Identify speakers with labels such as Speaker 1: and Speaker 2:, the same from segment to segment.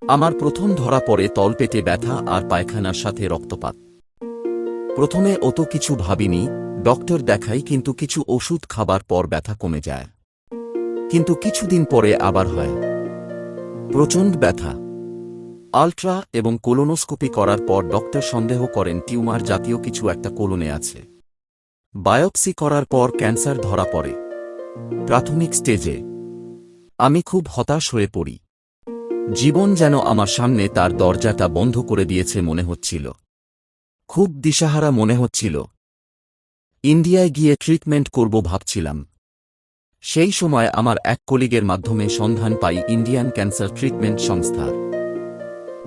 Speaker 1: আমার প্রথম ধরা পড়ে তলপেটে ব্যথা আর পায়খানার সাথে রক্তপাত। প্রথমে অত কিছু ভাবিনি, ডক্টর দেখাই, কিন্তু কিছু ওষুধ খাবার পর ব্যথা কমে যায়। কিন্তু কিছুদিন পরে আবার হয় প্রচণ্ড ব্যথা। আল্ট্রা এবং কোলোনোস্কোপি করার পর ডক্টর সন্দেহ করেন টিউমার জাতীয় কিছু একটা কোলনে আছে। বায়োপসি করার পর ক্যান্সার ধরা পড়ে প্রাথমিক স্টেজে। আমি খুব হতাশ হয়ে পড়ি। জীবন যেন আমার সামনে তার দরজাটা বন্ধ করে দিয়েছে মনে হচ্ছিল। খুব দিশাহারা মনে হচ্ছিল। ইন্ডিয়ায় গিয়ে ট্রিটমেন্ট করব ভাবছিলাম। সেই সময় আমার এক কলিগের মাধ্যমে সন্ধান পাই ইন্ডিয়ান ক্যান্সার ট্রিটমেন্ট সংস্থার।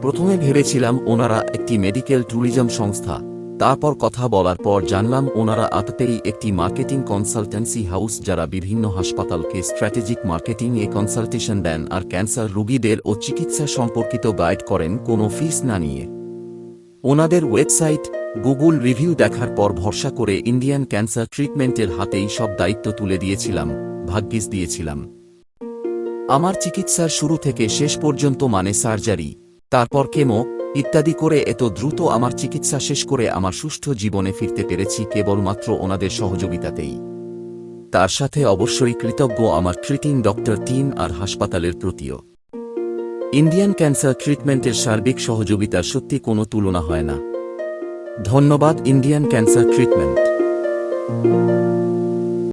Speaker 1: প্রথমে ভেবেছিলাম ওনারা একটি মেডিকেল ট্যুরিজম সংস্থা, তারপর কথা বলার পর জানলাম ওনারা আততেই একটি মার্কেটিং কনসালটেন্সি হাউস, যারা বিভিন্ন হাসপাতালকে স্ট্র্যাটেজিক মার্কেটিং এ কনসালটেশন দেন আর ক্যান্সার রোগীদের ও চিকিৎসা সম্পর্কিত গাইড করেন কোনো ফিস না নিয়ে। ওনাদের ওয়েবসাইট, গুগল রিভিউ দেখার পর ভরসা করে ইন্ডিয়ান ক্যান্সার ট্রিটমেন্টের হাতেই সব দায়িত্ব তুলে দিয়েছিলাম, ভাগ্যিস দিয়েছিলাম। আমার চিকিৎসার শুরু থেকে শেষ পর্যন্ত, মানে সার্জারি, তারপর কেমো ইত্যাদি করে এত দ্রুত আমার চিকিৎসা শেষ করে আমার সুষ্ঠু জীবনে ফিরতে পেরেছি কেবলমাত্র ওনাদের সহযোগিতাতেই। তার সাথে অবশ্যই কৃতজ্ঞ আমার ট্রিটিং ডক্টর টিম আর হাসপাতালের প্রতিও। ইন্ডিয়ান ক্যান্সার ট্রিটমেন্টের সার্বিক সহযোগিতার সত্যি কোনো তুলনা হয় না। ধন্যবাদ ইন্ডিয়ান ক্যান্সার ট্রিটমেন্ট।